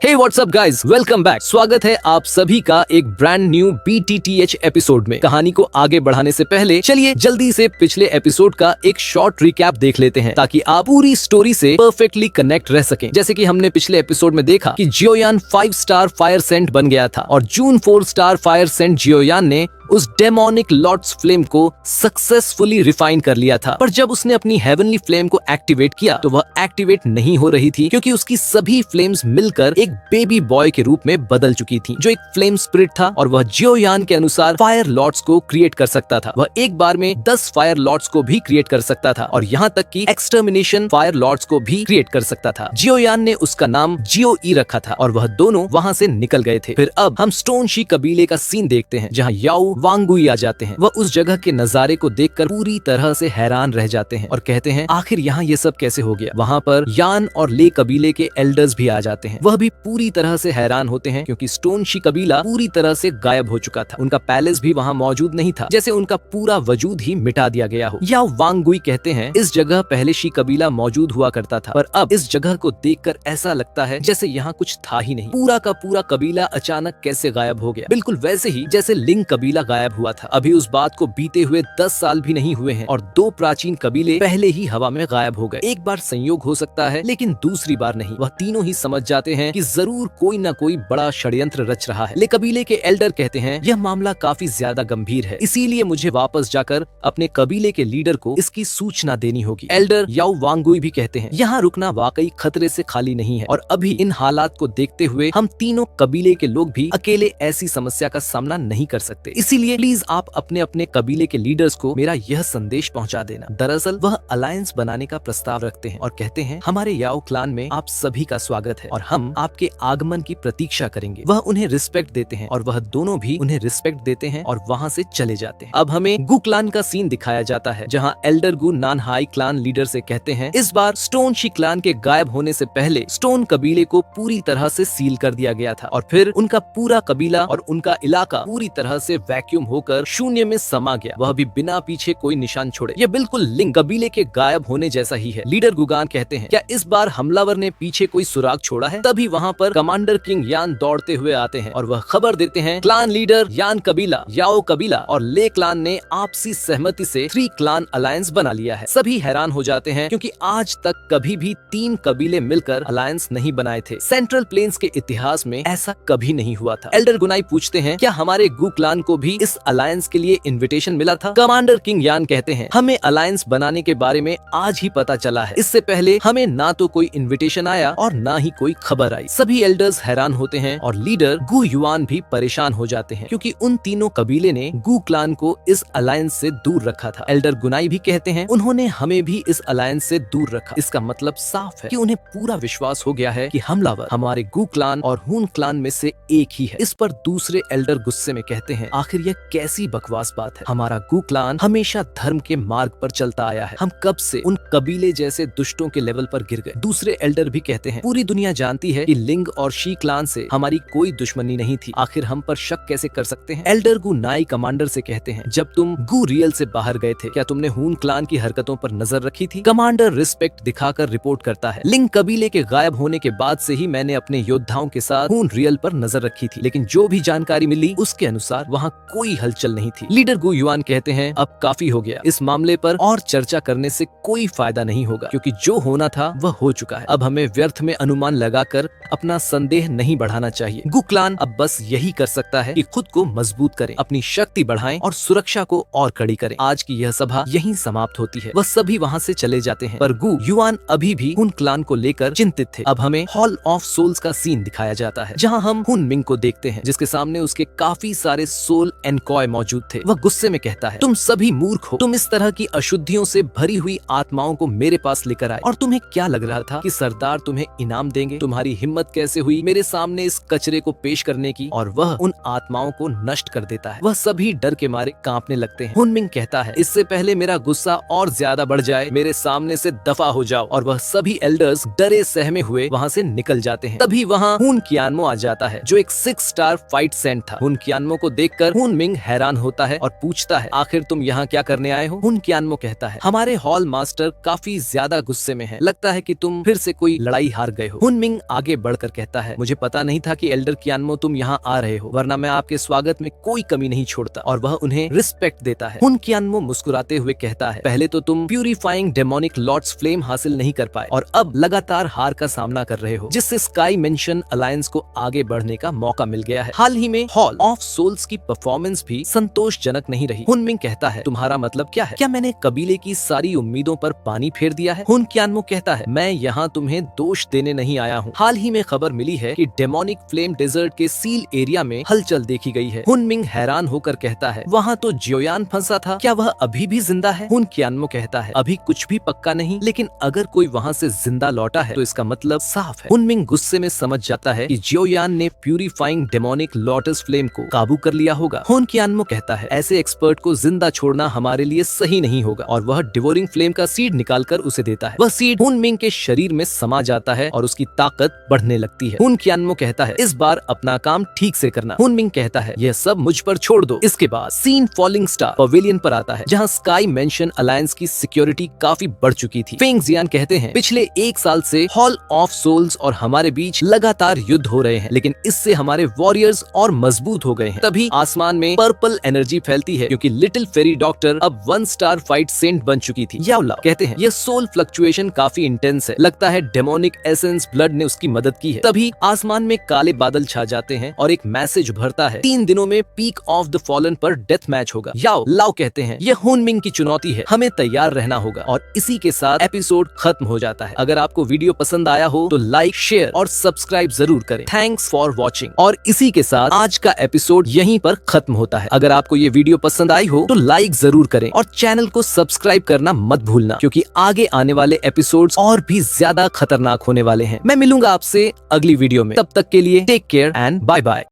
हे WhatsApp guys, welcome back. स्वागत है आप सभी का एक ब्रांड न्यू BTTH एपिसोड में। कहानी को आगे बढ़ाने से पहले चलिए जल्दी से पिछले एपिसोड का एक शॉर्ट रिकैप देख लेते हैं ताकि आप पूरी स्टोरी से परफेक्टली कनेक्ट रह सकें। जैसे कि हमने पिछले एपिसोड में देखा कि जियोयान 5 स्टार फायर सेंट बन गया था और जून 4 स्टार फायर सेंट जियोयान ने उस डेमोनिक लॉर्ड्स फ्लेम को सक्सेसफुली रिफाइन कर लिया था। पर जब उसने अपनी हेवनली फ्लेम को एक्टिवेट किया तो वह एक्टिवेट नहीं हो रही थी क्योंकि उसकी सभी फ्लेम्स मिलकर एक बेबी बॉय के रूप में बदल चुकी थी जो एक फ्लेम स्पिरिट था और वह जियोयान के अनुसार फायर लॉर्ड्स को क्रिएट कर सकता था। वह एक बार में 10 फायर लॉर्ड्स को भी क्रिएट कर सकता था और यहाँ तक कि एक्सटर्मिनेशन फायर लॉर्ड्स को भी क्रिएट कर सकता था। जियोयान ने उसका नाम जियो ई रखा था और वह दोनों वहाँ से निकल गए थे। फिर अब हम स्टोन शी कबीले का सीन देखते हैं जहाँ याओ वांगुई आ जाते हैं। वह उस जगह के नजारे को देखकर पूरी तरह से हैरान रह जाते हैं और कहते हैं आखिर यहाँ ये सब कैसे हो गया। वहाँ पर यान और ले कबीले के एल्डर्स भी आ जाते हैं। वह भी पूरी तरह से हैरान होते हैं क्योंकि स्टोन शी कबीला पूरी तरह से गायब हो चुका था। उनका पैलेस भी वहाँ मौजूद नहीं था, जैसे उनका पूरा वजूद ही मिटा दिया गया हो। याओ वांगुई कहते हैं इस जगह पहले शी कबीला मौजूद हुआ करता था पर अब इस जगह को देखकर ऐसा लगता है जैसे यहाँ कुछ था ही नहीं। पूरा का पूरा कबीला अचानक कैसे गायब हो गया, बिल्कुल वैसे ही जैसे लिंग कबीला गायब हुआ था। अभी उस बात को बीते हुए 10 साल भी नहीं हुए हैं और 2 प्राचीन कबीले पहले ही हवा में गायब हो गए। एक बार संयोग हो सकता है लेकिन दूसरी बार नहीं। वह तीनों ही समझ जाते हैं कि जरूर कोई ना कोई बड़ा षड्यंत्र रच रहा है। ले कबीले के एल्डर कहते हैं यह मामला काफी ज्यादा गंभीर है, इसीलिए मुझे वापस जाकर अपने कबीले के लीडर को इसकी सूचना देनी होगी। एल्डर याओ वांगुई भी कहते हैं यहाँ रुकना वाकई खतरे से खाली नहीं है और अभी इन हालात को देखते हुए हम तीनों कबीले के लोग भी अकेले ऐसी समस्या का सामना नहीं कर सकते। इसीलिए प्लीज आप अपने अपने कबीले के लीडर्स को मेरा यह संदेश पहुंचा देना। दरअसल वह अलायंस बनाने का प्रस्ताव रखते हैं और कहते हैं हमारे याओ क्लान में आप सभी का स्वागत है और हम आपके आगमन की प्रतीक्षा करेंगे। वह उन्हें रिस्पेक्ट देते हैं और वह दोनों भी उन्हें रिस्पेक्ट देते हैं और वहाँ से चले जाते हैं। अब हमें गु क्लान का सीन दिखाया जाता है जहाँ एल्डर गु नानहाई क्लान लीडर से कहते हैं इस बार स्टोन शी क्लान के गायब होने से पहले स्टोन कबीले को पूरी तरह से सील कर दिया गया था और फिर उनका पूरा कबीला और उनका इलाका पूरी तरह से वैक्यूम होकर शून्य में समा गया, वह भी बिना पीछे कोई निशान छोड़े। यह बिल्कुल लिंग कबीले के गायब होने जैसा ही है। लीडर गुगान कहते हैं क्या इस बार हमलावर ने पीछे कोई सुराग छोड़ा है। तभी वहाँ पर कमांडर किंग यान दौड़ते हुए आते हैं और वह खबर देते हैं क्लान लीडर यान कबीला, याओ कबीला और ले क्लान ने आपसी सहमति से 3 क्लान अलायंस बना लिया है। सभी हैरान हो जाते हैं क्योंकि आज तक कभी भी 3 कबीले मिलकर अलायंस नहीं बनाए थे। सेंट्रल प्लेन्स के इतिहास में ऐसा कभी नहीं हुआ था। एल्डर गुनाई पूछते हैं क्या हमारे गु क्लान को भी इस अलायंस के लिए इनविटेशन मिला था। कमांडर किंग यान कहते हैं हमें अलायंस बनाने के बारे में आज ही पता चला है, इससे पहले हमें ना तो कोई इनविटेशन आया और ना ही कोई खबर आई। सभी एल्डर्स हैरान होते हैं और लीडर गु युआन भी परेशान हो जाते हैं क्योंकि उन तीनों कबीले ने गु क्लान को इस अलायंस से दूर रखा था। एल्डर गुनाई भी कहते हैं उन्होंने हमें भी इस अलायंस से दूर रखा। इसका मतलब साफ है कि उन्हें पूरा विश्वास हो गया है कि हमलावर हमारे गु क्लान और हून क्लान में से एक ही है। इस पर दूसरे एल्डर गुस्से में कहते हैं आखिर यह कैसी बकवास बात है। हमारा गु क्लान हमेशा धर्म के मार्ग पर चलता आया है, हम कब से उन कबीले जैसे दुष्टों के लेवल पर गिर गए। दूसरे एल्डर भी कहते हैं पूरी दुनिया जानती है कि लिंग और शी क्लान से हमारी कोई दुश्मनी नहीं थी, आखिर हम पर शक कैसे कर सकते हैं। एल्डर गु नाई कमांडर से कहते हैं जब तुम गु रियल से बाहर गए थे क्या तुमने हून क्लान की हरकतों पर नजर रखी थी। कमांडर रिस्पेक्ट दिखाकर रिपोर्ट करता है लिंग कबीले के गायब होने के बाद से ही मैंने अपने योद्धाओं के साथ हून रियल पर नजर रखी थी, लेकिन जो भी जानकारी मिली उसके अनुसार वहाँ कोई हलचल नहीं थी। लीडर गु युआन कहते हैं अब काफी हो गया, इस मामले पर और चर्चा करने से कोई फायदा नहीं होगा क्योंकि जो होना था वह हो चुका है। अब हमें व्यर्थ में अनुमान लगाकर अपना संदेह नहीं बढ़ाना चाहिए। गु क्लान अब बस यही कर सकता है कि खुद को मजबूत करें, अपनी शक्ति बढ़ाएं और सुरक्षा को और कड़ी करें। आज की यह सभा यहीं समाप्त होती है। वह सभी वहाँ से चले जाते हैं पर गु युआन अभी भी हुन क्लान को लेकर चिंतित थे। अब हमें हॉल ऑफ सोल्स का सीन दिखाया जाता है जहाँ हम हुन मिंग को देखते हैं जिसके सामने उसके काफी सारे सोल एनकॉय मौजूद थे। वह गुस्से में कहता है तुम सभी मूर्ख हो, तुम इस तरह की अशुद्धियों से भरी हुई आत्माओं को मेरे पास लेकर आए और तुम्हें क्या लग रहा था कि सरदार तुम्हें इनाम देंगे। तुम्हारी हिम्मत कैसे हुई मेरे सामने इस कचरे को पेश करने की। और वह उन आत्माओं को नष्ट कर देता है। वह सभी डर के मारे कांपने लगते हैं। हुनमिंग कहता है इससे पहले मेरा गुस्सा और ज्यादा बढ़ जाए मेरे सामने से दफा हो जाओ और वह सभी एल्डर्स डरे सहमे हुए वहाँ से निकल जाते हैं। तभी वहाँ हुन कियानमो आ जाता है जो एक 6 स्टार फाइट सेंट था। हुन कियानमो को देखकर हुन मिंग हैरान होता है और पूछता है, आखिर तुम यहाँ क्या करने आए हो? हुन क्यानमो कहता है, हमारे हॉल मास्टर काफी ज्यादा गुस्से में है, लगता है कि तुम फिर से कोई लड़ाई हार गए हो। हुन मिंग आगे बढ़कर कहता है, मुझे पता नहीं था कि एल्डर क्यानमो तुम यहाँ आ रहे हो, वरना मैं आपके स्वागत में कोई कमी नहीं छोड़ता। और वह उन्हें रिस्पेक्ट देता है। हुन क्यानमो मुस्कुराते हुए कहता है, पहले तो तुम प्यूरिफाइंग डेमोनिक लॉर्ड्स फ्लेम हासिल नहीं कर पाए और अब लगातार हार का सामना कर रहे हो, जिससे स्काई मेंशन अलायंस को आगे बढ़ने का मौका मिल गया है। हाल ही में हॉल ऑफ सोल्स की परफॉर्मेंस भी संतोषजनक नहीं रही। हुन मिंग कहता है, तुम्हारा मतलब क्या है? क्या मैंने कबीले की सारी उम्मीदों पर पानी फेर दिया है? हुन क्यानमो कहता है, मैं यहाँ तुम्हें दोष देने नहीं आया हूँ। हाल ही में खबर मिली है कि डेमोनिक फ्लेम डेजर्ट के सील एरिया में हलचल देखी गई है। हुन मिंग हैरान होकर कहता है, वहाँ तो जियोयान फंसा था, क्या वह अभी भी जिंदा है? हुन क्यानमो कहता है, अभी कुछ भी पक्का नहीं, लेकिन अगर कोई वहाँ से जिंदा लौटा है तो इसका मतलब साफ है। हुन मिंग गुस्से में समझ जाता है कि जियोयान ने प्यूरिफाइंग डेमोनिक लोटस फ्लेम को काबू कर लिया होगा। हुन क्यानमो कहता है, ऐसे एक्सपर्ट को जिंदा छोड़ना हमारे लिए सही नहीं होगा, और वह डिवोरिंग फ्लेम का सीड निकालकर उसे देता है। वह सीड हुन मिंग के शरीर में समा जाता है और उसकी ताकत बढ़ने लगती है। हुन क्यानमो कहता है, इस बार अपना काम ठीक से करना। हुन मिंग कहता है, यह सब मुझ पर छोड़ दो। इसके बाद सीन फॉलिंग स्टार पवेलियन पर आता है, जहाँ स्काई मेंशन अलायंस की सिक्योरिटी काफी बढ़ चुकी थी। फेंग जियान कहते हैं, पिछले एक साल से हॉल ऑफ सोल्स और हमारे बीच लगातार युद्ध हो रहे हैं, लेकिन इससे हमारे वॉरियर्स और मजबूत हो गए हैं। तभी आसमान में पर्पल एनर्जी फैलती है, क्योंकि लिटिल फेरी डॉक्टर अब 1 स्टार फाइट सेंट बन चुकी थी। याओ लाओ कहते हैं, यह सोल फ्लक्चुएशन काफी इंटेंस है, लगता है डेमोनिक एसेंस ब्लड ने उसकी मदद की है। तभी आसमान में काले बादल छा जाते हैं और एक मैसेज उभरता है, 3 दिनों में पीक ऑफ द फॉलन पर डेथ मैच होगा। याओ लाओ कहते हैं, यह हुन मिंग की चुनौती है, हमें तैयार रहना होगा। और इसी के साथ एपिसोड खत्म हो जाता है। अगर आपको वीडियो पसंद आया हो तो लाइक, शेयर और सब्सक्राइब जरूर करें। Thanks for watching. और इसी के साथ आज का एपिसोड यहीं पर खत्म होता है। अगर आपको ये वीडियो पसंद आई हो तो लाइक जरूर करें और चैनल को सब्सक्राइब करना मत भूलना, क्योंकि आगे आने वाले एपिसोड्स और भी ज्यादा खतरनाक होने वाले हैं। मैं मिलूंगा आपसे अगली वीडियो में, तब तक के लिए take care and bye bye.